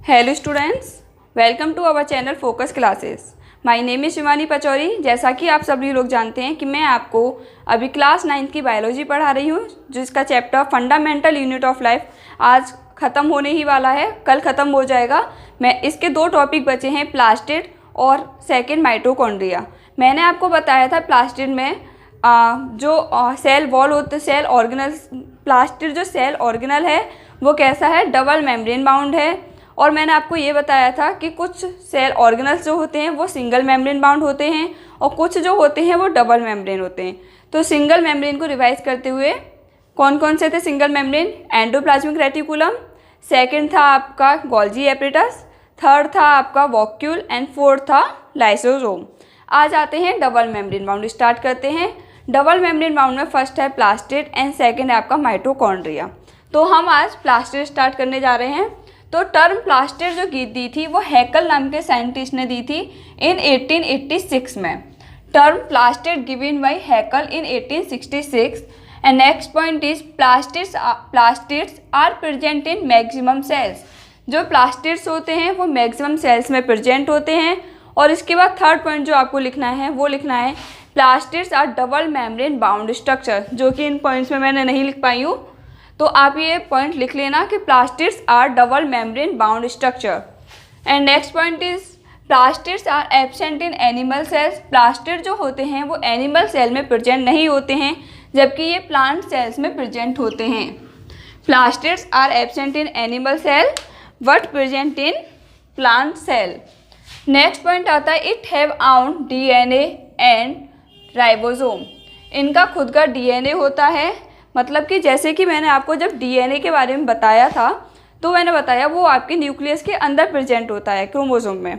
Hello students, welcome to our channel focus classes. My name is Shivani Pachauri. जैसा कि आप सभी लोग जानते हैं कि मैं आपको अभी क्लास 9 की बायोलॉजी पढ़ा रही हूँ, जिसका chapter fundamental unit of life आज ख़त्म होने ही वाला है, कल ख़त्म हो जाएगा। मैं इसके 2 टॉपिक बचे हैं, प्लास्टिड और सेकेंड माइटोकॉन्ड्रिया। मैंने आपको बताया था प्लास्टिड में जो सेल वॉल होते सेल ऑर्गेनल, प्लास्टिड जो सेल ऑर्गेनल है वो कैसा है, डबल मेम्ब्रेन बाउंड है। और मैंने आपको ये बताया था कि कुछ सेल ऑर्गेनल्स जो होते हैं वो सिंगल मेम्ब्रेन बाउंड होते हैं और कुछ जो होते हैं वो डबल मेम्ब्रेन होते हैं। तो सिंगल मेम्ब्रेन को रिवाइज करते हुए कौन कौन से थे single membrane? Endoplasmic reticulum, second था आपका गोल्जी एपरेटस, थर्ड था आपका वॉक्यूल एंड फोर्थ था लाइसोसोम। आज आते हैं डबल मेम्ब्रेन बाउंड, स्टार्ट करते हैं। डबल मेम्ब्रेन बाउंड में फर्स्ट है प्लास्टिड एंड सेकेंड है आपका माइटोकॉन्ड्रिया। तो हम आज प्लास्टिड स्टार्ट करने जा रहे हैं। तो टर्म प्लास्टिड जो दी थी वो हैकल नाम के साइंटिस्ट ने दी थी इन 1886 में। Term plastid given by Haeckel in 1866। And next point is plastids are present in maximum cells. जो प्लास्टिड्स होते हैं वो मैक्सिमम सेल्स में प्रेजेंट होते हैं। और इसके बाद थर्ड पॉइंट जो आपको लिखना है वो लिखना है plastids are double membrane bound structure, जो कि इन पॉइंट्स में मैंने नहीं लिख पाई हूँ। तो आप ये पॉइंट लिख लेना कि plastids are double membrane bound structure. And next point is plastids are absent in animal cells. Plastid जो होते हैं वो एनिमल सेल में प्रेजेंट नहीं होते हैं, जबकि ये प्लांट सेल्स में प्रेजेंट होते हैं। Plastids are absent in animal cell but present in plant cell. Next point आता है it have own DNA and ribosome. इनका खुद का डीएनए होता है, मतलब कि जैसे कि मैंने आपको जब डीएनए के बारे में बताया था तो मैंने बताया वो आपके न्यूक्लियस के अंदर प्रेजेंट होता है क्रोमोसोम में।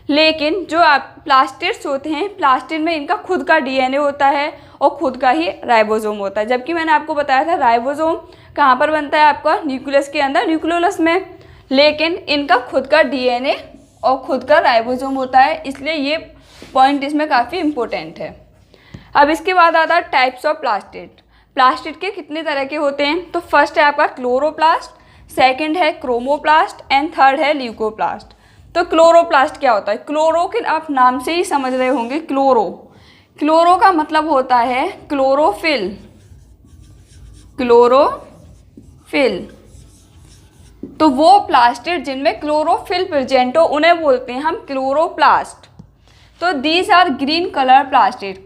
लेकिन जो आप प्लास्टिड्स होते हैं, प्लास्टिड में इनका खुद का डीएनए होता है और खुद का ही राइबोसोम होता है। जबकि मैंने आपको बताया था राइबोसोम कहाँ पर बनता है, आपका न्यूक्लियस के अंदर, न्यूक्लियोलस में। लेकिन इनका खुद का डीएनए और खुद का राइबोसोम होता है, इसलिए ये पॉइंट इसमें काफ़ी इम्पोर्टेंट है। अब इसके बाद आता है टाइप्स ऑफ प्लास्टिड। प्लास्टिड के कितने तरह के होते हैं? तो फर्स्ट है आपका क्लोरोप्लास्ट, सेकंड है क्रोमोप्लास्ट एंड थर्ड है ल्यूकोप्लास्ट। तो क्लोरोप्लास्ट क्या होता है? क्लोरो के आप नाम से ही समझ रहे होंगे, क्लोरो का मतलब होता है क्लोरोफिल। तो वो प्लास्टिड जिनमें क्लोरोफिल प्रेजेंट हो उन्हें बोलते हैं हम क्लोरोप्लास्ट। तो these are green colour plastid.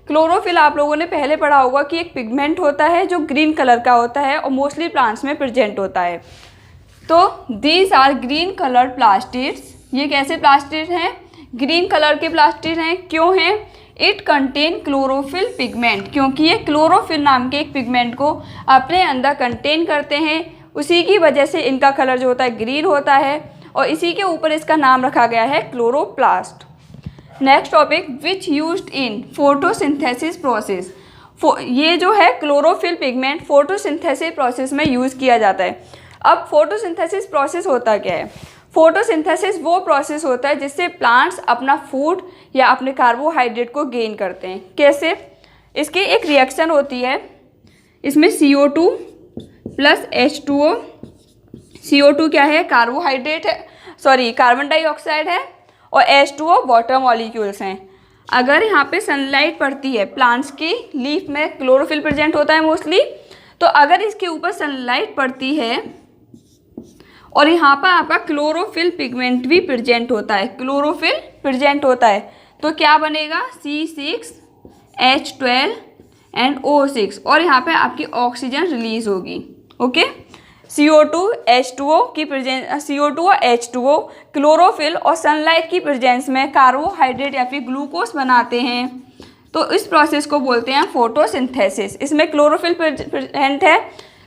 Chlorophyll आप लोगों ने पहले पढ़ा होगा कि एक पिगमेंट होता है जो ग्रीन कलर का होता है और मोस्टली प्लांट्स में प्रेजेंट होता है। तो these are green colour plastids. ये कैसे प्लास्टिड हैं? ग्रीन कलर के प्लास्टिड हैं। क्यों हैं? इट कंटेन क्लोरोफिल पिगमेंट, क्योंकि ये क्लोरोफिल नाम के एक पिगमेंट को अपने अंदर कंटेन करते हैं। उसी की वजह से इनका कलर जो होता है ग्रीन होता है और इसी के ऊपर इसका नाम रखा गया है chloroplast. Next topic which used in photosynthesis process. ये जो है क्लोरोफिल पिगमेंट फोटोसिंथेसिस प्रोसेस में यूज़ किया जाता है। अब फोटोसिंथेसिस प्रोसेस होता क्या है? फोटोसिंथेसिस वो प्रोसेस होता है जिससे प्लांट्स अपना फूड या अपने कार्बोहाइड्रेट को गेन करते हैं। कैसे? इसकी एक रिएक्शन होती है, इसमें CO2 प्लस H2O। CO2 क्या है? कार्बोहाइड्रेट है, सॉरी कार्बन डाइऑक्साइड है, और H2O वाटर मॉलिक्यूल्स हैं। अगर यहाँ पे सनलाइट पड़ती है, प्लांट्स की लीफ में क्लोरोफिल प्रेजेंट होता है मोस्टली, तो अगर इसके ऊपर सनलाइट पड़ती है और यहाँ पर आपका क्लोरोफिल पिगमेंट भी प्रेजेंट होता है, तो क्या बनेगा? C6H12 एंड O6, और यहाँ पे आपकी ऑक्सीजन रिलीज होगी। ओके, CO2 H2O की प्रेजेंस, CO2 और H2O क्लोरोफिल और सनलाइट की प्रेजेंस में कार्बोहाइड्रेट या फिर ग्लूकोज बनाते हैं। तो इस प्रोसेस को बोलते हैं फोटोसिंथेसिस। इसमें क्लोरोफिल प्रेजेंट है,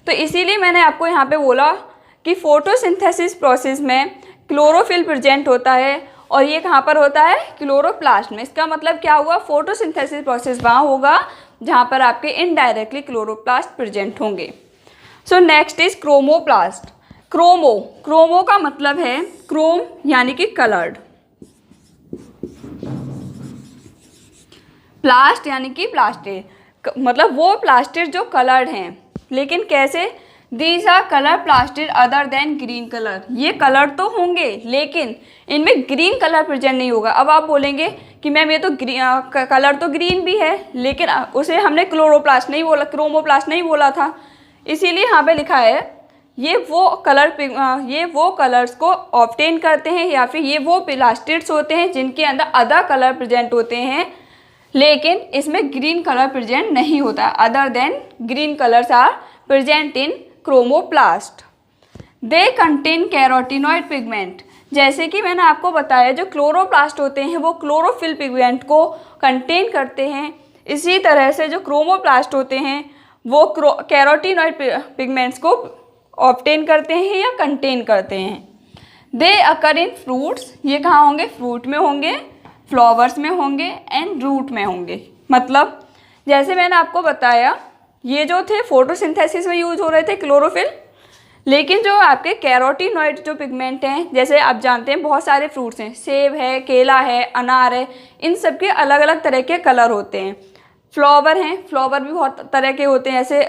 तो इसीलिए मैंने आपको यहाँ पे बोला कि फोटोसिंथेसिस प्रोसेस में क्लोरोफिल प्रेजेंट होता है और ये कहाँ पर होता है? क्लोरोप्लास्ट में। इसका मतलब क्या हुआ? फोटोसिंथेसिस प्रोसेस वहाँ होगा जहाँ पर आपके इनडायरेक्टली क्लोरोप्लास्ट प्रेजेंट होंगे। So next is chromoplast. Chromo का मतलब है क्रोम यानी कि कलर्ड, प्लास्ट यानी कि प्लास्टिड, मतलब वो प्लास्टिड जो कलर्ड हैं। लेकिन कैसे? These are colour plastid other than green colour. ये कलर तो होंगे लेकिन इनमें ग्रीन कलर प्रेजेंट नहीं होगा। अब आप बोलेंगे कि मैम ये तो कलर तो ग्रीन भी है, लेकिन उसे हमने क्लोरोप्लास्ट नहीं बोला, क्रोमोप्लास्ट नहीं बोला था, इसीलिए यहाँ पे लिखा है ये वो कलर्स को ऑब्टेन करते हैं या फिर ये वो प्लास्टिड्स होते हैं जिनके अंदर अदर कलर प्रेजेंट होते हैं, लेकिन इसमें ग्रीन कलर प्रेजेंट नहीं होता। Other than green colours are present in chromoplast. They contain carotenoid pigment. जैसे कि मैंने आपको बताया जो क्लोरोप्लास्ट होते हैं वो क्लोरोफिल पिगमेंट को कंटेन करते हैं, इसी तरह से जो क्रोमोप्लास्ट होते हैं वो कैरोटीनॉइड पिगमेंट्स को ऑब्टेन करते हैं या कंटेन करते हैं। दे अकर इन फ्रूट्स। ये कहाँ होंगे? फ्रूट में होंगे, फ्लावर्स में होंगे एंड रूट में होंगे। मतलब जैसे मैंने आपको बताया ये जो थे फोटोसिंथेसिस में यूज हो रहे थे क्लोरोफिल, लेकिन जो आपके कैरोटीनॉइड जो पिगमेंट हैं, जैसे आप जानते हैं बहुत सारे फ्रूट्स हैं, सेब है, केला है, अनार है, इन सब के अलग अलग तरह के कलर होते हैं। फ्लावर हैं, फ्लावर भी बहुत तरह के होते हैं, जैसे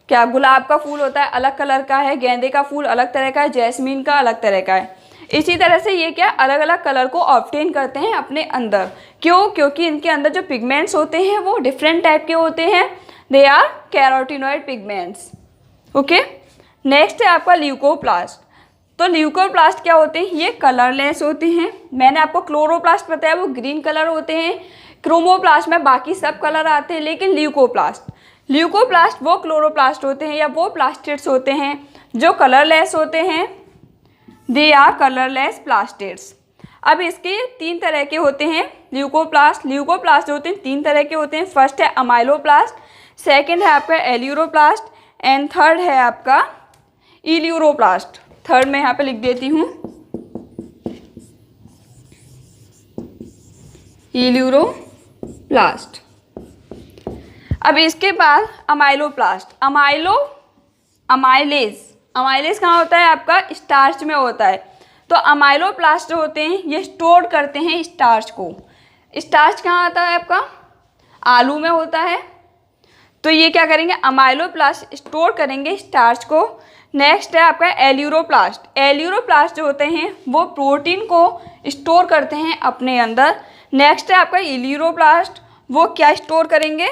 क्या गुलाब का फूल होता है अलग कलर का है, गेंदे का फूल अलग तरह का है, जैस्मीन का अलग तरह का है। इसी तरह से ये क्या अलग अलग कलर को ऑब्टेन करते हैं अपने अंदर। क्यों? क्योंकि इनके अंदर जो पिगमेंट्स होते हैं वो डिफरेंट टाइप के होते हैं। They are carotenoid pigments. Okay, next है आपका ल्यूकोप्लास्ट। तो ल्यूकोप्लास्ट क्या होते हैं? ये कलरलेस होते हैं। मैंने आपको क्लोरोप्लास्ट बताया वो ग्रीन कलर होते हैं, क्रोमोप्लास्ट में बाकी सब कलर आते हैं, लेकिन ल्यूकोप्लास्ट वो क्लोरोप्लास्ट होते हैं या वो प्लास्टिड्स होते हैं जो कलरलेस होते हैं। They are colourless plastids. अब इसके 3 तरह के होते हैं ल्यूकोप्लास्ट होते हैं 3 तरह के होते हैं। फर्स्ट है अमाइलोप्लास्ट, सेकंड है आपका एल्यूरोप्लास्ट एंड थर्ड है आपका इल्यूरोप्लास्ट। थर्ड मैं यहाँ पे लिख देती हूँ, इल्यूरोप्लास्ट। अब इसके बाद अमाइलोप्लास्ट, अमाइलेज कहाँ होता है? आपका स्टार्च में होता है। तो अमाइलोप्लास्ट जो होते हैं ये स्टोर करते हैं स्टार्च को। स्टार्च कहाँ आता है? आपका आलू में होता है। तो ये क्या करेंगे? अमाइलोप्लास्ट स्टोर करेंगे स्टार्च को। नेक्स्ट है आपका एल्यूरोप्लास्ट जो होते हैं वो प्रोटीन को स्टोर करते हैं अपने अंदर। नेक्स्ट है आपका इल्यूरोप्लास्ट, वो क्या स्टोर करेंगे?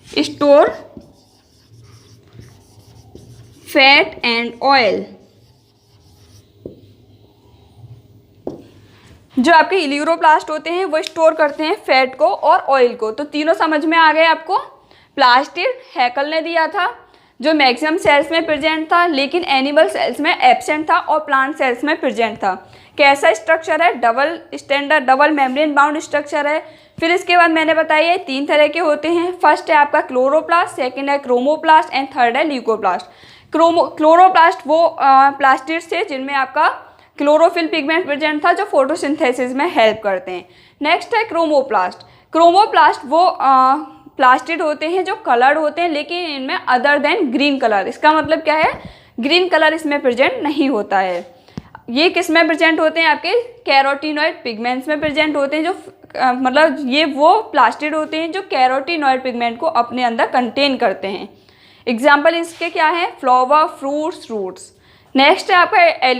Store fat and oil. जो आपके इल्यूरोप्लास्ट होते हैं वो स्टोर करते हैं फैट को और ऑयल को। तो तीनों समझ में आ गए आपको। प्लास्टिड हैकल ने दिया था जो मैक्सिमम सेल्स में प्रेजेंट था, लेकिन एनिमल सेल्स में एब्सेंट था और प्लांट सेल्स में प्रेजेंट था। कैसा स्ट्रक्चर है? डबल मेम्ब्रेन बाउंड स्ट्रक्चर है। फिर इसके बाद मैंने बताया ये 3 तरह के होते हैं। फर्स्ट है आपका क्लोरोप्लास्ट, सेकंड है क्रोमोप्लास्ट एंड थर्ड है ल्यूकोप्लास्ट। क्लोरोप्लास्ट वो प्लास्टिड्स थे जिनमें आपका क्लोरोफिल पिगमेंट प्रेजेंट था जो फोटोसिंथेसिस में हेल्प करते हैं। नेक्स्ट है क्रोमोप्लास्ट वो प्लास्टिड होते हैं जो कलर्ड होते हैं, लेकिन इनमें अदर देन ग्रीन कलर। इसका मतलब क्या है? ग्रीन कलर इसमें प्रेजेंट नहीं होता है। ये किस में प्रेजेंट होते हैं? आपके कैरोटीनॉइड पिगमेंट्स में प्रेजेंट होते हैं। जो मतलब ये वो प्लास्टिड होते हैं जो कैरोटीनॉइड पिगमेंट को अपने अंदर कंटेन करते हैं। एग्जाम्पल इसके क्या है? Flower, fruits. नेक्स्ट है आपका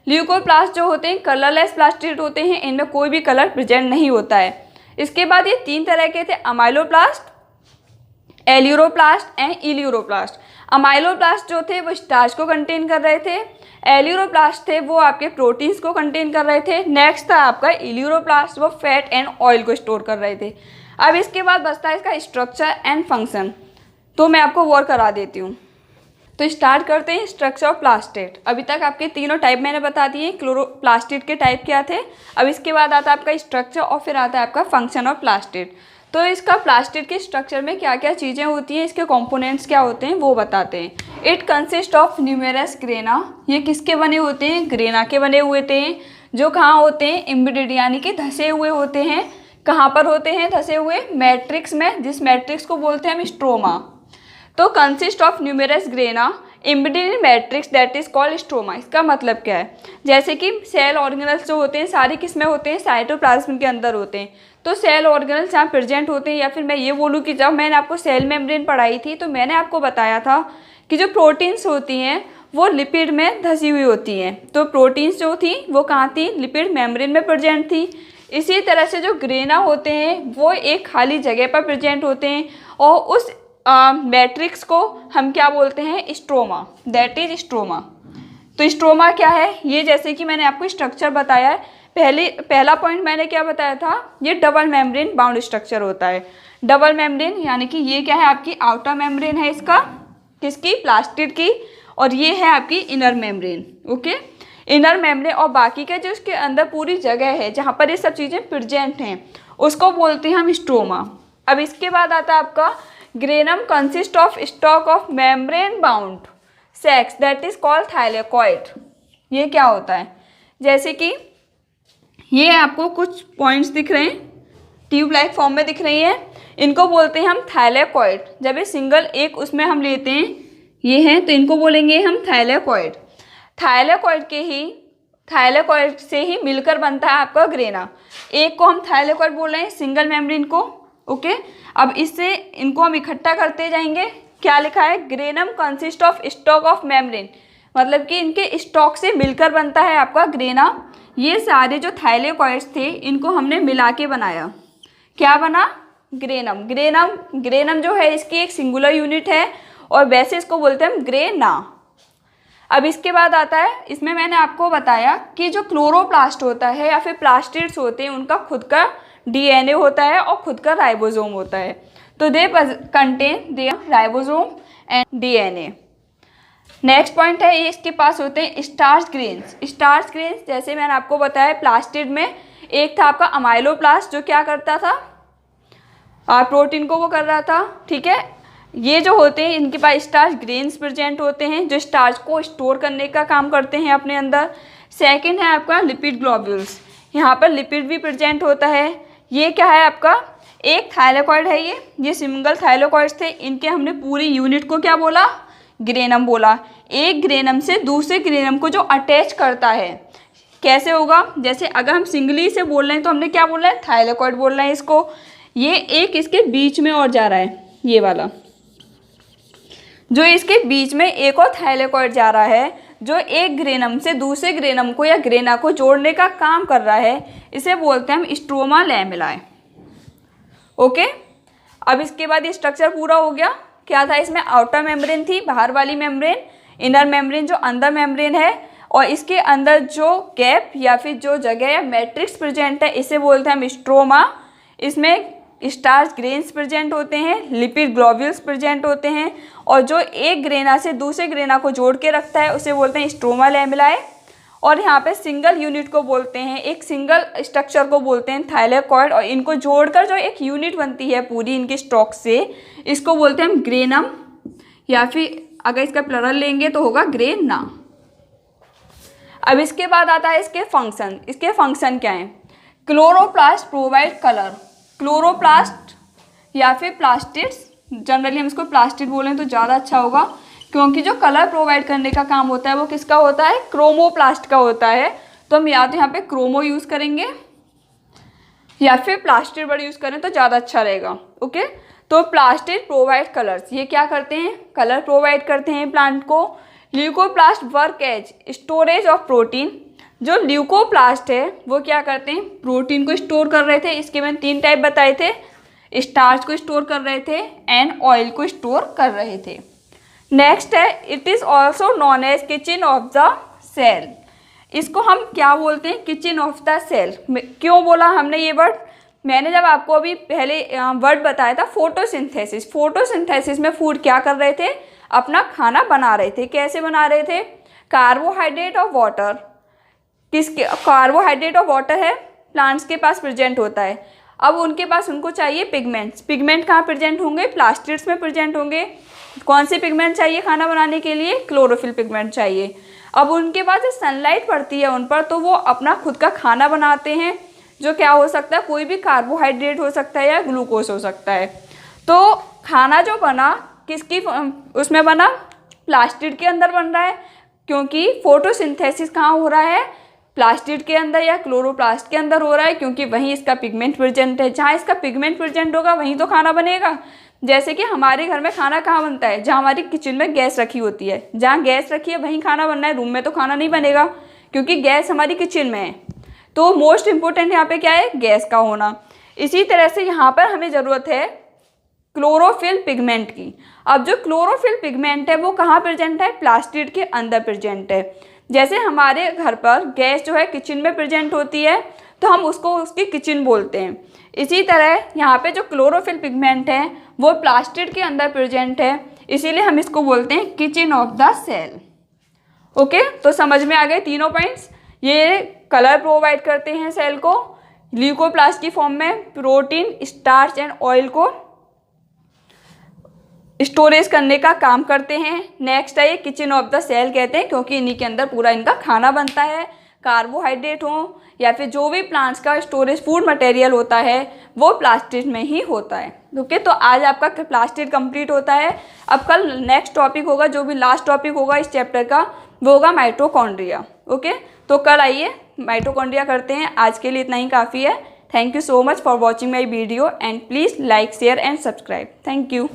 ल्यूकोप्लास्ट जो होते हैं कलरलेस प्लास्टिड होते हैं, इनमें कोई भी कलर प्रेजेंट नहीं होता है। इसके बाद ये 3 तरह के थे, अमाइलोप्लास्ट, एल्यूरोप्लास्ट एंड इल्यूरोप्लास्ट। अमाइलोप्लास्ट जो थे वो स्टार्च को कंटेन कर रहे थे, एल्यूरोप्लास्ट थे वो आपके प्रोटीन्स को कंटेन कर रहे थे। नेक्स्ट था आपका इल्यूरोप्लास्ट, वो फैट एंड ऑयल को स्टोर कर रहे थे। अब इसके बाद बचता है इसका स्ट्रक्चर एंड फंक्शन, तो मैं आपको वो करा देती हूँ। तो स्टार्ट करते हैं स्ट्रक्चर ऑफ प्लास्टिड। अभी तक आपके तीनों टाइप मैंने बता दिए। प्लास्टिड के टाइप क्या थे। अब इसके बाद आता है आपका स्ट्रक्चर और फिर आता है आपका फंक्शन ऑफ प्लास्टिड। तो इसका प्लास्टिड के स्ट्रक्चर में क्या क्या चीज़ें होती हैं, इसके कंपोनेंट्स क्या होते हैं वो बताते हैं। It consist of numerous grana. ये किसके बने होते हैं? ग्रेना के बने हुए थे, जो कहाँ होते हैं? एम्बेडेड यानी कि धसे हुए होते हैं। कहाँ पर होते हैं धसे हुए? मैट्रिक्स में, जिस मैट्रिक्स को बोलते हैं हम स्ट्रोमा। तो consist of numerous grana embedded in matrix that is called stroma. इसका मतलब क्या है, जैसे कि सेल ऑर्गेनल्स जो होते हैं सारी किसमें होते हैं, साइटोप्लाज्म के अंदर होते हैं। तो सेल ऑर्गेनल्स जहाँ प्रेजेंट होते हैं, या फिर मैं ये बोलूँ कि जब मैंने आपको सेल मेम्ब्रेन पढ़ाई थी तो मैंने आपको बताया था कि जो प्रोटीन्स होती हैं वो लिपिड में धसी हुई होती हैं। तो प्रोटीन्स जो थी वो कहाँ थी, लिपिड मेम्ब्रेन में प्रेजेंट थी। इसी तरह से जो ग्रेना होते हैं वो एक खाली जगह पर प्रेजेंट होते हैं, और उस मैट्रिक्स को हम क्या बोलते हैं, स्ट्रोमा, दैट इज स्ट्रोमा। तो स्ट्रोमा क्या है, ये जैसे कि मैंने आपको स्ट्रक्चर बताया है, पहला पॉइंट मैंने क्या बताया था, ये डबल मेम्ब्रेन बाउंड स्ट्रक्चर होता है। डबल मेम्ब्रेन यानी कि ये क्या है, आपकी आउटर मेम्ब्रेन है इसका, किसकी, प्लास्टिड की, और ये है आपकी inner membrane. Okay, inner membrane, और बाकी का जो उसके अंदर पूरी जगह है जहाँ पर ये सब चीज़ें प्रेजेंट हैं उसको बोलते हैं हम स्ट्रोमा। अब इसके बाद आता है आपका granum consist of stock of membrane bound sex that is called thylakoid. ये क्या होता है, जैसे कि ये आपको कुछ पॉइंट्स दिख रहे हैं, ट्यूब लाइक फॉर्म में दिख रही है, इनको बोलते हैं हम थाइलेकॉइड। जब ये सिंगल एक उसमें हम लेते हैं, ये हैं, तो इनको बोलेंगे हम थाइलेकॉइड। थाइलेकॉइड से ही मिलकर बनता है आपका ग्रेना। एक को हम थाइलेकॉइड बोल रहे हैं, सिंगल मेम्ब्रेन को। ओके, अब इससे इनको हम इकट्ठा करते जाएंगे। क्या लिखा है, granum consist of stock of membrane, मतलब कि इनके स्टॉक से मिलकर बनता है आपका ग्रेना। ये सारे जो थाइलेकॉइड्स थे इनको हमने मिला के बनाया, क्या बना, ग्रेनम। ग्रेनम जो है इसकी एक सिंगुलर यूनिट है, और वैसे इसको बोलते हैं हम ग्रेना। अब इसके बाद आता है, इसमें मैंने आपको बताया कि जो क्लोरोप्लास्ट होता है या फिर प्लास्टिड्स होते हैं उनका खुद का डीएनए होता है और खुद का राइबोसोम होता है। तो they contain their ribosome and DNA. Next point है, ये इसके पास होते हैं स्टार्च ग्रेन्स। स्टार्च ग्रेन्स जैसे मैंने आपको बताया प्लास्टिड में एक था आपका अमाइलोप्लास्ट जो क्या करता था, प्रोटीन को वो कर रहा था। ठीक है, ये जो होते हैं इनके पास स्टार्च ग्रेन्स प्रेजेंट होते हैं जो स्टार्च को स्टोर करने का काम करते हैं अपने अंदर। सेकंड है आपका लिपिड ग्लोब्यूल्स, यहाँ पर लिपिड भी प्रेजेंट होता है। ये क्या है आपका, एक थाइलेकॉइड है, ये सिंगल थाइलेकॉइड्स थे, इनके हमने पूरी यूनिट को क्या बोला, ग्रेनम बोला। एक ग्रेनम से दूसरे ग्रेनम को जो अटैच करता है, कैसे होगा, जैसे अगर हम सिंगली से बोल रहे हैं तो हमने क्या बोल रहे हैं, थाइलेकॉइड बोल रहे हैं इसको। ये एक इसके बीच में और जा रहा है, ये वाला जो इसके बीच में एक और थाइलेकॉइड जा रहा है, जो एक ग्रेनम से दूसरे ग्रेनम को या ग्रेना को जोड़ने का काम कर रहा है, इसे बोलते हैं हम स्ट्रोमा लैमेलाe। ओके, अब इसके बाद ये स्ट्रक्चर पूरा हो गया। क्या था इसमें, आउटर मेम्ब्रेन थी, बाहर वाली मेम्ब्रेन, इनर मेम्ब्रेन जो अंदर मेम्ब्रेन है, और इसके अंदर जो गैप या फिर जो जगह या मैट्रिक्स प्रेजेंट है इसे बोलते हैं हम स्ट्रोमा। इसमें स्टार्च ग्रेन्स प्रेजेंट होते हैं, लिपिड ग्लोब्यूल्स प्रेजेंट होते हैं, और जो एक ग्रेना से दूसरे ग्रेना को जोड़ के रखता है उसे बोलते हैं स्ट्रोमा लैमेलाe। और यहाँ पे सिंगल यूनिट को बोलते हैं, एक सिंगल स्ट्रक्चर को बोलते हैं थाइलेकॉइड, और इनको जोड़कर जो एक यूनिट बनती है पूरी इनके स्टॉक से, इसको बोलते हैं हम ग्रेनम, या फिर अगर इसका प्लरल लेंगे तो होगा ग्रेना। अब इसके बाद आता है इसके फंक्शन। इसके फंक्शन क्या हैं, क्लोरोप्लास्ट प्रोवाइड कलर। क्लोरोप्लास्ट या फिर प्लास्टिड्स, जनरली हम इसको प्लास्टिड बोलें तो ज़्यादा अच्छा होगा, क्योंकि जो कलर प्रोवाइड करने का काम होता है वो किसका होता है, क्रोमोप्लास्ट का होता है। तो हम या तो यहाँ पे क्रोमो यूज़ करेंगे या फिर प्लास्टिड वर्ड यूज़ करें तो ज़्यादा अच्छा रहेगा। ओके, तो प्लास्टिड प्रोवाइड कलर्स, ये क्या करते हैं, कलर प्रोवाइड करते हैं प्लांट को। Leucoplast work as storage of protein. जो ल्यूकोप्लास्ट है वो क्या करते हैं, प्रोटीन को स्टोर कर रहे थे। इसके मैंने 3 टाइप बताए थे, स्टार्च को स्टोर कर रहे थे एंड ऑयल को स्टोर कर रहे थे। नेक्स्ट है, it is also known as kitchen of the cell. इसको हम क्या बोलते हैं, किचन ऑफ द सेल। क्यों बोला हमने ये वर्ड, मैंने जब आपको अभी पहले वर्ड बताया था फोटोसिंथेसिस। फोटोसिंथेसिस में फूड क्या कर रहे थे, अपना खाना बना रहे थे। कैसे बना रहे थे, कार्बोहाइड्रेट और वाटर। किसके, कार्बोहाइड्रेट और वाटर है प्लांट्स के पास प्रेजेंट होता है। अब उनके पास उनको चाहिए पिगमेंट्स। पिगमेंट कहाँ प्रेजेंट होंगे, प्लास्टिड्स में प्रेजेंट होंगे। कौन से पिगमेंट चाहिए खाना बनाने के लिए, क्लोरोफिल पिगमेंट चाहिए। अब उनके पास जब सनलाइट पड़ती है उन पर तो वो अपना खुद का खाना बनाते हैं, जो क्या हो सकता है, कोई भी कार्बोहाइड्रेट हो सकता है या ग्लूकोज हो सकता है। तो खाना जो बना किसकी उसमें बना, प्लास्टिड के अंदर बन रहा है, क्योंकि फोटोसिंथेसिस कहाँ हो रहा है, प्लास्टिड के अंदर या क्लोरोप्लास्ट के अंदर हो रहा है, क्योंकि वहीं इसका पिगमेंट प्रेजेंट है। जहाँ इसका पिगमेंट प्रेजेंट होगा वहीं तो खाना बनेगा। जैसे कि हमारे घर में खाना कहाँ बनता है, जहाँ हमारी किचन में गैस रखी होती है, जहाँ गैस रखी है वहीं खाना बनना है, रूम में तो खाना नहीं बनेगा क्योंकि गैस हमारी किचन में है। तो मोस्ट इम्पोर्टेंट यहाँ पे क्या है, गैस का होना। इसी तरह से यहाँ पर हमें ज़रूरत है क्लोरोफिल पिगमेंट की। अब जो क्लोरोफिल पिगमेंट है वो कहाँ प्रेजेंट है, प्लास्टिड के अंदर प्रेजेंट है। जैसे हमारे घर पर गैस जो है किचन में प्रेजेंट होती है तो हम उसको उसकी किचन बोलते हैं। इसी तरह यहाँ पे जो क्लोरोफिल पिगमेंट है वो प्लास्टिड के अंदर प्रेजेंट है, इसीलिए हम इसको बोलते हैं kitchen of the cell. Okay, तो समझ में आ गए तीनों पॉइंट्स। ये कलर प्रोवाइड करते हैं सेल को, ल्यूकोप्लास्ट की फॉर्म में प्रोटीन, स्टार्च एंड ऑयल को स्टोरेज करने का काम करते हैं। नेक्स्ट है ये किचन ऑफ द सेल कहते हैं, क्योंकि इन्हीं के अंदर पूरा इनका खाना बनता है। कार्बोहाइड्रेट हो या फिर जो भी प्लांट्स का स्टोरेज फूड मटेरियल होता है वो प्लास्टिड में ही होता है। ओके, तो आज आपका प्लास्टिड कंप्लीट होता है। अब कल नेक्स्ट टॉपिक होगा, जो भी लास्ट टॉपिक होगा इस चैप्टर का, वो होगा माइटोकॉन्ड्रिया। ओके, तो कल आइए माइटोकॉन्ड्रिया करते हैं। आज के लिए इतना ही काफ़ी है। Thank you so much for watching my video and please like, share and subscribe. Thank you.